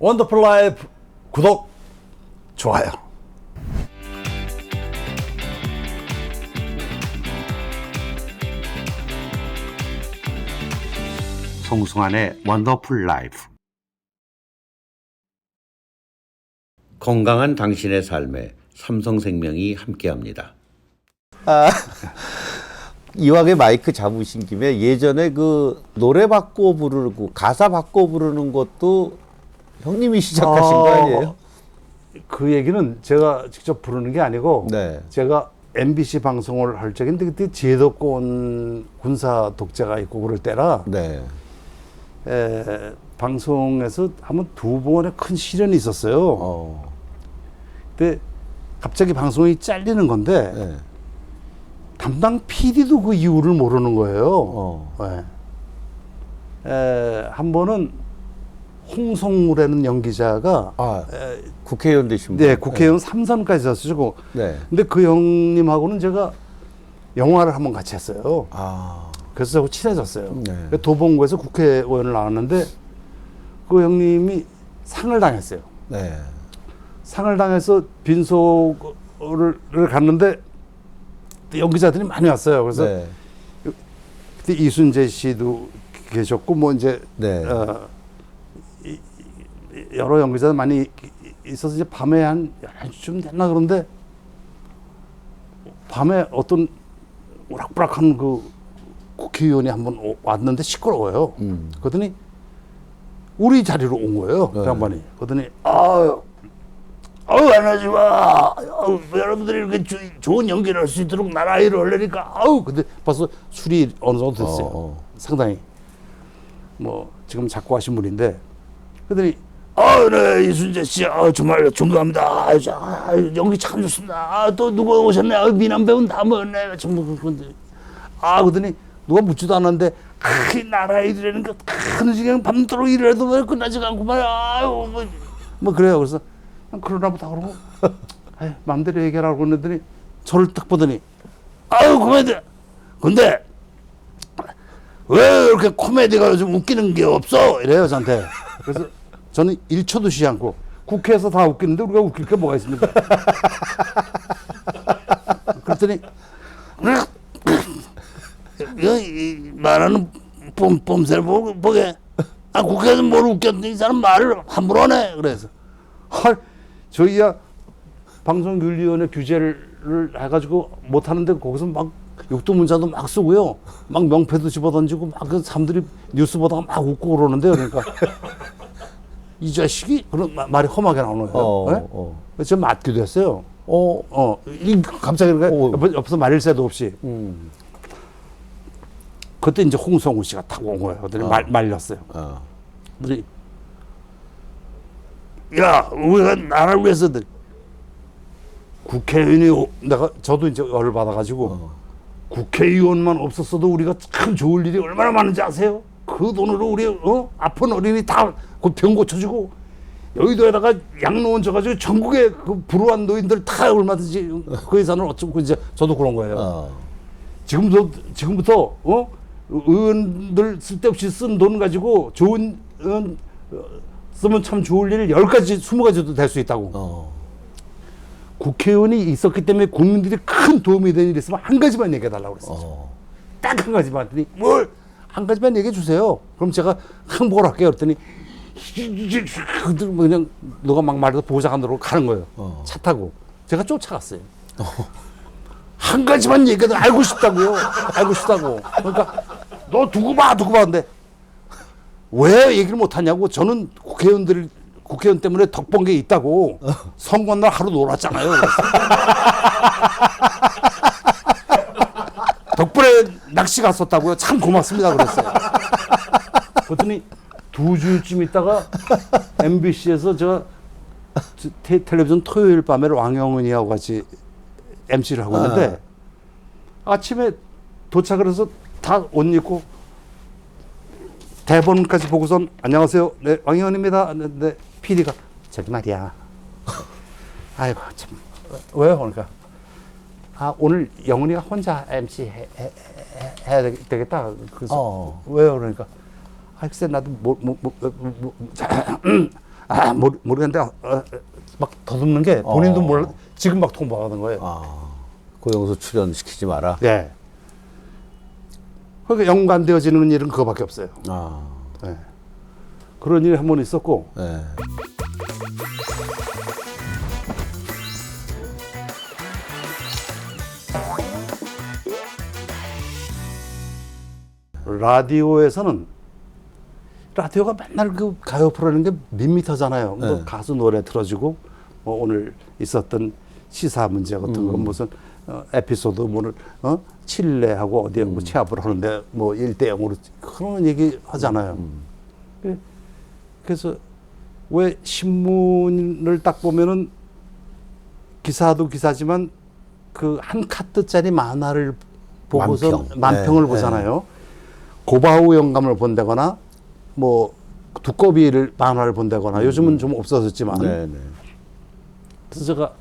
원더풀 라이프 구독, 좋아요. 송승환의 원더풀 라이프. 건강한 당신의 삶에 삼성생명이 함께합니다. 이왕에 마이크 잡으신 김에 예전에 그 노래 바꿔 부르고 가사 바꿔 부르는 것도 형님이 시작하신 거 아니에요? 그 얘기는 제가 직접 부르는 게 아니고 네. 제가 MBC 방송을 할 적인데 그때 제도권 군사 독재가 있고 그럴 때라 네. 방송에서 한번 두 번의 큰 시련이 있었어요. 근데 갑자기 방송이 잘리는 건데 네. 담당 PD도 그 이유를 모르는 거예요. 한 번은 홍성우라는 연기자가 국회의원 되신 분. 네, 국회의원 3선까지 졌으시고 네. 근데 그 형님하고는 제가 영화를 한번 같이 했어요. 그래서 저하고 친해졌어요. 네. 도봉구에서 국회의원을 나왔는데 그 형님이 상을 당했어요. 네. 상을 당해서 빈소를 갔는데 연기자들이 많이 왔어요. 그래서 네. 그때 이순재 씨도 계셨고 뭐 이제 네. 여러 연기자들 많이 있어서 이제 밤에 한 11시쯤 됐나 그런데 밤에 어떤 오락부락한 그 국회의원이 한번 왔는데 시끄러워요. 그러더니 우리 자리로 온 거예요. 그 양반이. 그러더니 안하지마. 여러분들이 이렇게 좋은 연기를 할 수 있도록 나라일을 올리니까 근데 벌써 술이 어느 정도 됐어요. 상당히 뭐 지금 작고 하신 분인데 그러더니 네, 이순재 씨, 정말 존경합니다. 연기 참 좋습니다. 또 누가 오셨네? 미남 배우는 다 모였네. 정말 그런데 그러더니 누가 묻지도 않았는데 이 나라 일이라는 거 큰 시간 밤도록 일해도 왜 끝나지가 않구만. 뭐 그래요. 그래서 그러나 보다 그러고 마음대로 얘기하라고 그러더니 저를 딱 보더니 코미디. 근데 왜 이렇게 코미디가 요즘 웃기는 게 없어? 이래요 저한테. 그래서 저는 1초도 쉬지 않고 국회에서 다 웃기는데 우리가 웃길 게 뭐가 있습니까? 그랬더니 말하는 뽐새를 보게 국회에서 뭘 웃겼는데 이 사람 말을 함부로 하네. 그래서 저희야 방송윤리위원회 규제를 해가지고 못하는데 거기서 막 육두문자도 막 쓰고요. 막 명패도 집어던지고 막 그 사람들이 뉴스 보다가 막 웃고 그러는데요. 그러니까 이 자식이 그런 말이 험하게 나오는 거예요. 그래서 좀 맞기도 했어요. 갑자기 옆에서 말릴 새도 없이. 그때 이제 홍성우 씨가 탁 온 거예요. 그랬더니 말렸어요. 그랬더니 야, 우리가 나라를 위해서 국회의원이 저도 이제 열을 받아가지고 국회의원만 없었어도 우리가 참 좋을 일이 얼마나 많은지 아세요? 그 돈으로 우리 아픈 어린이 다 그 병 고쳐주고 여의도에다가 양로원 줘가지고 전국에 그 불우한 노인들 다 얼마든지 그 예산을 어쩌고 이제 저도 그런 거예요. 지금부터 의원들 쓸데없이 쓴 돈 가지고 좋은 쓰면 참 좋을 일 10가지, 20가지도 될 수 있다고. 국회의원이 있었기 때문에 국민들이 큰 도움이 되는 일이 있으면 한 가지만 얘기해달라고 그랬어요. 딱 한 가지만 했더니 뭘? 한 가지만 얘기해 주세요. 그럼 제가 항복을 할게요. 그랬더니 그냥 누가 막 말해도 보좌관으로 가는 거예요. 차 타고. 제가 쫓아갔어요. 한 가지만 얘기해도 알고 싶다고요. 알고 싶다고. 그러니까 너 두고 봐. 근데 왜 얘기를 못 하냐고. 저는 국회의원 때문에 덕본 게 있다고. 선거날 하루 놀았잖아요. 덕분에 낚시 갔었다고요. 참 고맙습니다. 그랬어요. 그랬더니 2주쯤 있다가 MBC에서 제가 텔레비전 토요일 밤에 왕영은이하고 같이 MC를 하고 있는데 아침에 도착을 해서 다 옷 입고 대본까지 보고선 안녕하세요. 네, 왕영은입니다. 네, PD가 저기 말이야. 아이고 참 왜요? 그러니까 오늘 영은이가 혼자 MC 해야 되겠다. 그래서 왜요? 그러니까 글쎄 나도 모르겠는데 막 더듬는 게 본인도 몰라. 지금 막 통보하는 거예요. 고영수 출연시키지 마라. 네. 그러니까 연관되어지는 일은 그거밖에 없어요. 네. 그런 일이 한 번 있었고 네. 라디오에서는 라디오가 맨날 그 가요 프로라는 게 밋밋하잖아요. 뭐 가수 노래 틀어주고 뭐 오늘 있었던 시사 문제 같은 거 무슨 에피소드 뭐를 칠레하고 어디하고 취합을 하는데 뭐 1대0으로 그런 얘기 하잖아요. 그래서 왜 신문을 딱 보면은 기사도 기사지만 그 한 카트짜리 만화를 보고서 만평을 네, 보잖아요. 고바우 영감을 본다거나 뭐 두꺼비를 만화를 본다거나 요즘은 좀 없어졌지만 그래서 제가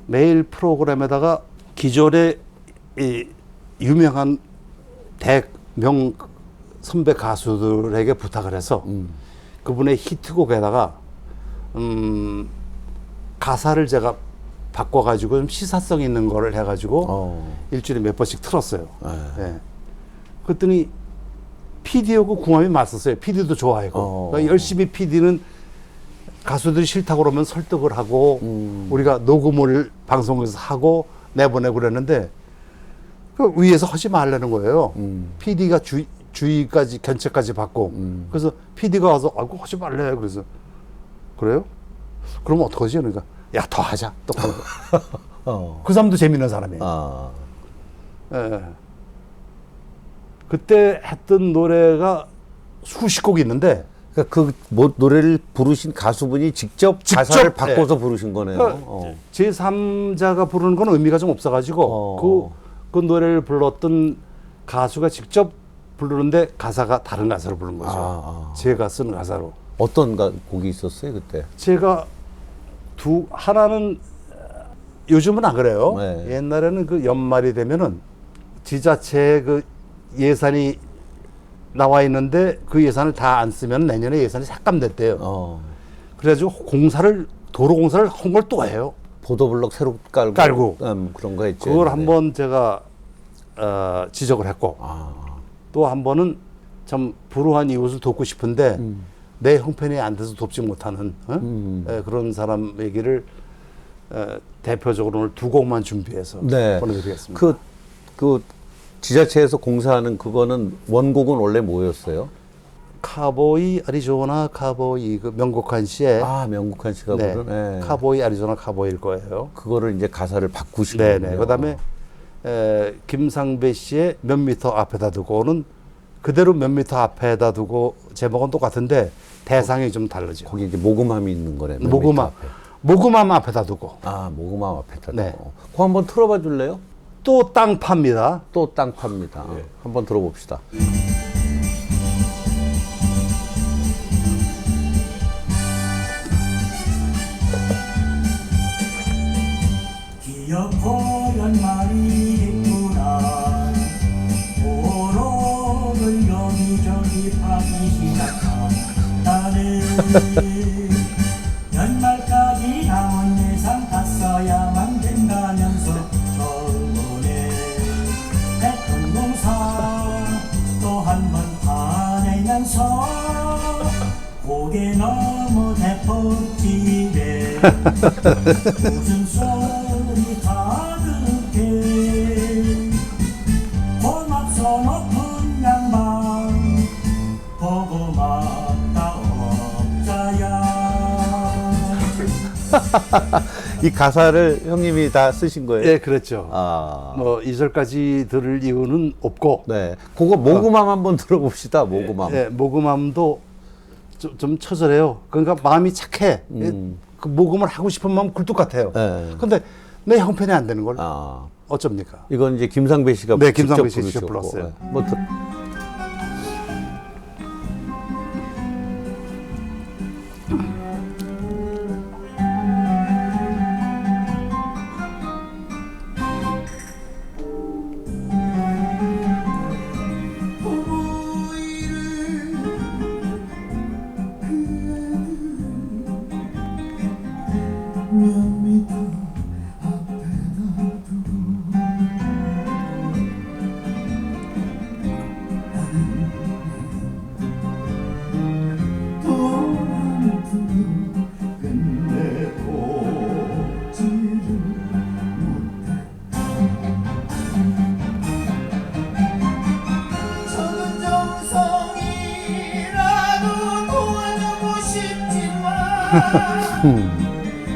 매일 프로그램에다가 기존의 이 유명한 대명 선배 가수들에게 부탁을 해서 그분의 히트곡에다가 가사를 제가 바꿔가지고 좀 시사성 있는 거를 해가지고 일주일에 몇 번씩 틀었어요. 네. 그랬더니 PD하고 궁합이 맞았어요. PD도 좋아하고. 그러니까 열심히 PD는 가수들이 싫다고 그러면 설득을 하고 우리가 녹음을 방송에서 하고 내보내고 그랬는데 그 위에서 하지 말라는 거예요. PD가 주의까지 견책까지 받고 그래서 PD가 와서 아이고 하지 말래. 그래서 그래요? 그러면 어떡하지? 그러니까 야 더 하자. 또 그 사람도 재밌는 사람이에요. 예. 그때 했던 노래가 수십 곡이 있는데 그러니까 뭐 노래를 부르신 가수분이 직접 가사를 바꿔서 부르신 거네요. 그러니까 제3자가 부르는 건 의미가 좀 없어가지고 그 노래를 불렀던 가수가 직접 부르는데 가사가 다른 가사를 부른 거죠. 제가 쓴 가사로. 어떤 곡이 있었어요 그때? 제가 하나는 요즘은 안 그래요. 네. 옛날에는 그 연말이 되면은 지자체에 그 예산이 나와 있는데 그 예산을 다 안 쓰면 내년에 예산이 삭감됐대요. 그래가지고 도로 공사를 한 걸 또 해요. 보도블럭 새로 깔고 그런 거 했죠. 그걸 한번 제가 지적을 했고 또 한 번은 참 불우한 이웃을 돕고 싶은데 내 형편이 안 돼서 돕지 못하는 그런 사람 얘기를 대표적으로 오늘 두 곡만 준비해서 보내드리겠습니다. 그 지자체에서 공사하는 그거는 원곡은 원래 뭐였어요? 카보이 아리조나 카보이 그 명국한 씨의 명국한 씨가 부른 카보이 아리조나 카보이일 거예요. 그거를 이제 가사를 바꾸신 거예요. 네네. 그다음에 김상배 씨의 몇 미터 앞에다 두고는 그대로 몇 미터 앞에다 두고 제목은 똑같은데 대상이 좀 다르죠. 거기 이제 모금함이 있는 거네. 모금함 앞에다 두고. 모금함 앞에다 두고. 네. 그거 한번 틀어봐 줄래요? 또 땅 팝니다. 또 땅 팝니다. 한번 들어봅시다. 기어코 연말이 있구나. 도로를 여기저기 파기 시작한 나는 연말까지 남은 예산 다 써야만 된다면서 저번에 했던 공사 또 한 번 화내면서 고개 넘어 대포집에 무슨 소리 가득해 고맙소 높은 양반 보고 맞다 업자야. 이 가사를 형님이 다 쓰신 거예요? 네, 그렇죠. 뭐 2절까지 들을 이유는 없고. 네, 그거 모금함 한번 들어봅시다. 모금함. 네, 모금함도 좀 처절해요. 그러니까 마음이 착해. 그 모금을 하고 싶은 마음 굴뚝 같아요. 근데 내 형편이 안 되는 걸 어쩝니까? 이건 이제 김상배 씨가 네, 직접 김상배 씨가 부르셨고. 직접 불렀어요. 뭐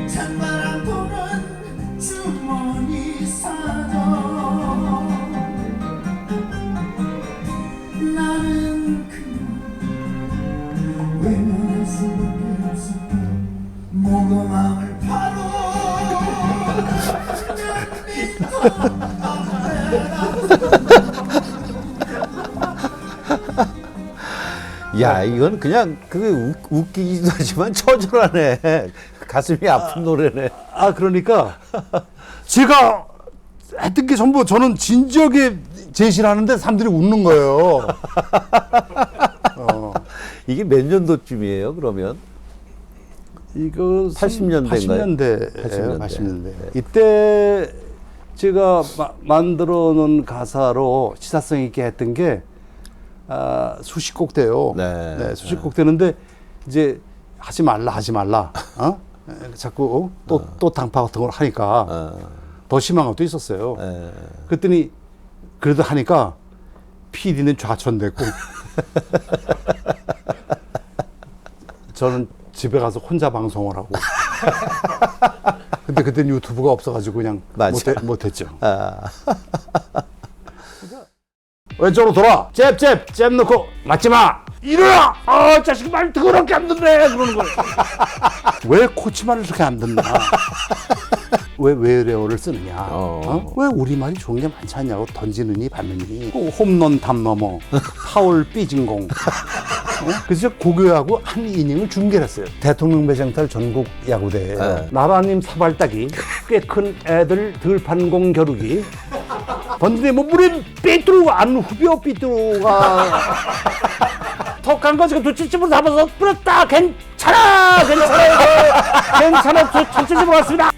찬바람 부는 주머니 사정 나는 그냥 외면할 수밖에 없었고 모금함을 바로 야, 이건 그냥 그 웃기기도 하지만 처절하네. 가슴이 아픈 노래네. 아 그러니까 제가 했던 게 전부 저는 진지하게 제시를 하는데 사람들이 웃는 거예요. 이게 몇 년도쯤이에요, 그러면? 이거 80년대인가요? 80년대예요. 80년대. 이때 제가 만들어 놓은 가사로 시사성 있게 했던 게 수식곡대요. 네. 수식곡대는데 이제 하지 말라. 자꾸 또 당파 같은 걸 하니까 더 심한 것도 있었어요. 그랬더니 그래도 하니까 PD는 좌천됐고 저는 집에 가서 혼자 방송을 하고. 근데 그때는 유튜브가 없어가지고 그냥 맞아. 못했죠. 왼쪽으로 돌아. 잽 넣고 맞지 마. 일어나. 자식 말 더럽게 안 듣네. 그러는 거예요. 왜 코치 말을 그렇게 안 듣나? 왜 외래어를 쓰느냐? 왜 우리 말이 좋은 게 많지 않냐고 던지느니 받느니 홈런 담 넘어 파울 삐진 공. 그래서 고교하고 한 이닝을 중계를 했어요. 대통령 배정탈 전국 야구대에 나라님 사발따기 꽤 큰 애들 들판공 겨루기 던지니 뭐 물에 삐뚤고 안 후벼 삐뚤어가 턱한 거지가 두 찌집으로 잡아서 뿌렸다. 괜찮아. 저 천천히 먹었습니다.